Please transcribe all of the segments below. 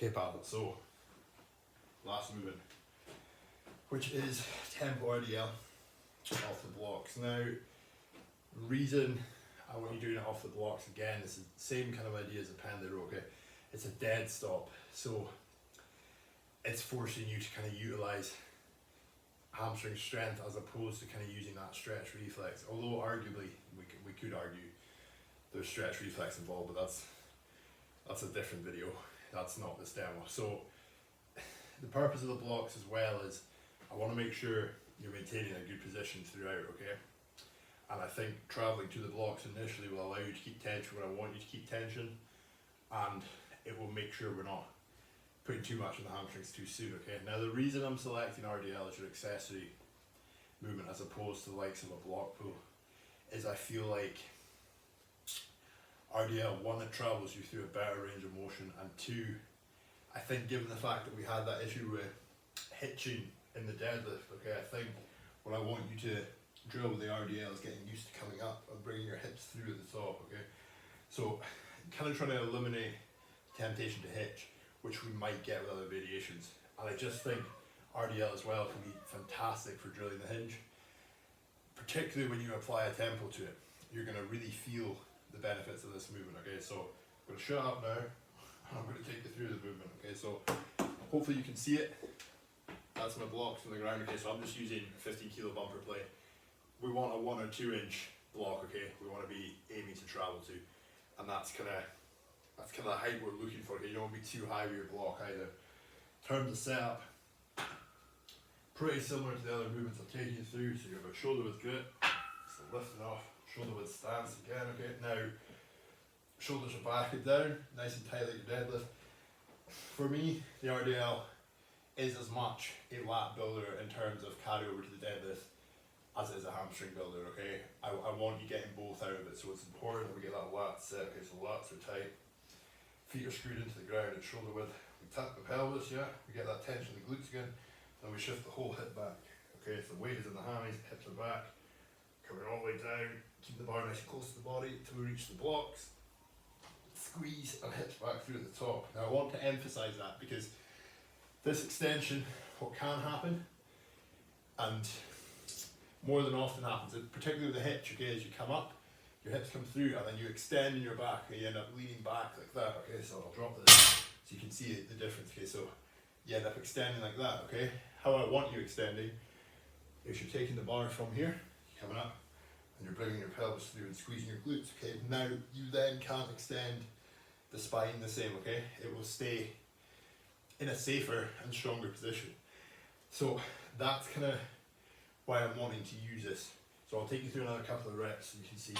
Okay, pal, so last movement, which is tempo RDL off the blocks. Now, reason I want you doing it off the blocks again is the same kind of idea as a Penduro, okay? It's a dead stop, so it's forcing you to kind of utilize hamstring strength as opposed to kind of using that stretch reflex. Although arguably we could argue there's stretch reflex involved, but that's a different video. That's not this demo. So the purpose of the blocks as well is I want to make sure you're maintaining a good position throughout, okay? And I think traveling to the blocks initially will allow you to keep tension when I want you to keep tension, and it will make sure we're not putting too much on the hamstrings too soon, okay? Now the reason I'm selecting RDL as your accessory movement as opposed to the likes of a block pull is I feel like RDL, one, it travels you through a better range of motion, and two, I think given the fact that we had that issue with hitching in the deadlift, okay, I think what I want you to drill with the RDL is getting used to coming up and bringing your hips through at the top, okay? So kind of trying to eliminate temptation to hitch, which we might get with other variations. And I just think RDL as well can be fantastic for drilling the hinge, particularly when you apply a tempo to it. You're going to really feel the benefits of this movement, okay? So I'm going to shut up now, and I'm going to take you through the movement, okay? So hopefully you can see it. That's my blocks on the ground, okay? So I'm just using a 15 kilo bumper plate. We want a 1 or 2 inch block, okay? We want to be aiming to travel to, and that's kind of the height we're looking for. Okay? You don't want to be too high with your block either. In terms of setup, pretty similar to the other movements I've taken you through. So you have a shoulder width grip, so lifting off, shoulder width stance again, okay? Now, shoulders are back and down, nice and tight like your deadlift. For me, the RDL is as much a lat builder in terms of carryover to the deadlift as it is a hamstring builder, okay? I want you getting both out of it, so it's important that we get that lat set, okay? So lats are tight, feet are screwed into the ground at shoulder width. We tap the pelvis, yeah? We get that tension in the glutes again, then we shift the whole hip back, okay? So the weight is in the hammies, hips are back, coming all the way down, keep the bar nice and close to the body until we reach the blocks, squeeze and hips back through at the top. Now I want to emphasize that because this extension, what can happen, and more than often happens, particularly with the hitch, okay, as you come up, your hips come through and then you extend in your back, and you end up leaning back like that, okay? So I'll drop this so you can see the difference, okay? So you end up extending like that, okay? How I want you extending is you're taking the bar from here, coming up, and you're bringing your pelvis through and squeezing your glutes, okay? Now you then can't extend the spine the same, okay? It will stay in a safer and stronger position. So that's kind of why I'm wanting to use this. So I'll take you through another couple of reps so you can see.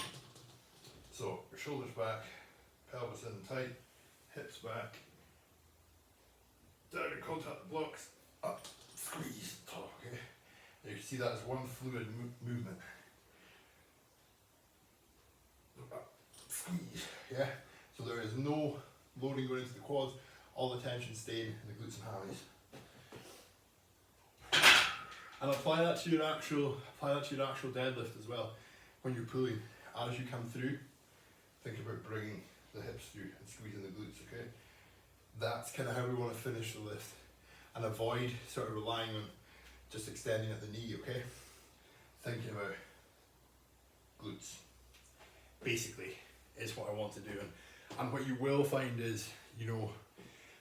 So your shoulders back, pelvis in and tight, hips back, down and contact the blocks, up, squeeze, top, okay? You can see that as one fluid movement. Up, squeeze, yeah? So there is no loading going into the quads, all the tension staying in the glutes and hammies. And apply that to your actual deadlift as well. When you're pulling, as you come through, think about bringing the hips through and squeezing the glutes, okay? That's kind of how we want to finish the lift, and avoid sort of relying on just extending at the knee, okay? Thinking about glutes, basically, is what I want to do. And what you will find is, you know,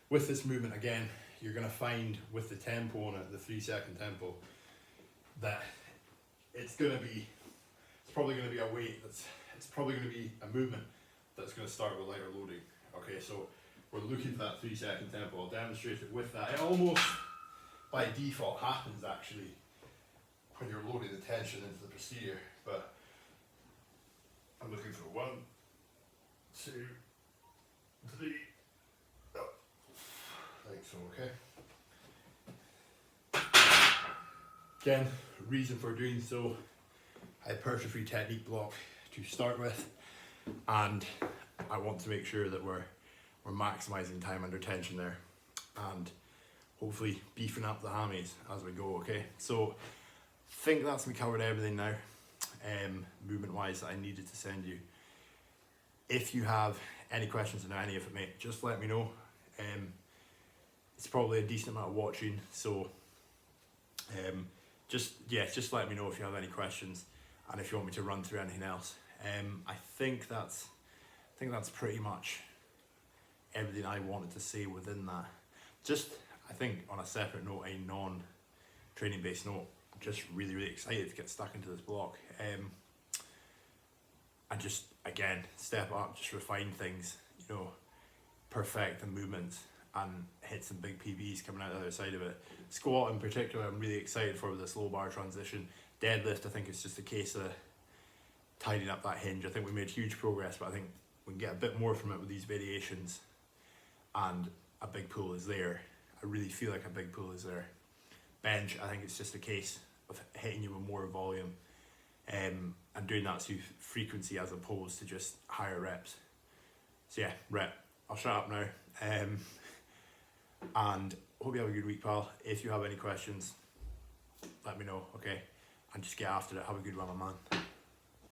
with this movement, again, you're going to find with the tempo on it, the 3 second tempo, that it's probably going to be a weight it's probably going to be a movement that's going to start with lighter loading, okay? So we're looking for that 3 second tempo. I'll demonstrate it with that. It almost by default happens actually when you're loading the tension into the posterior, but I'm looking for 1, 2, 3, up, like so, okay? Again, reason for doing so, hypertrophy technique block to start with, and I want to make sure that we're maximizing time under tension there, and hopefully beefing up the hammies as we go, okay? So I think that's me covered everything now, movement wise, that I needed to send you. If you have any questions on any of it, mate, just let me know. it's probably a decent amount of watching. So just let me know if you have any questions, and if you want me to run through anything else. I think that's pretty much everything I wanted to say within that. Just, I think on a separate note, a non-training based note, just really excited to get stuck into this block. And just, again, step up, just refine things, you know, perfect the movements and hit some big PBs coming out the other side of it. Squat in particular, I'm really excited for with this low bar transition. Deadlift, I think it's just a case of tidying up that hinge. I think we made huge progress, but I think we can get a bit more from it with these variations, and a big pull is there. I really feel like a big pull is there. Bench, I think it's just a case of hitting you with more volume, and doing that through frequency as opposed to just higher reps. So yeah, I'll shut up now, and hope you have a good week, pal. If you have any questions, let me know, okay? And just get after it. Have a good one, my man.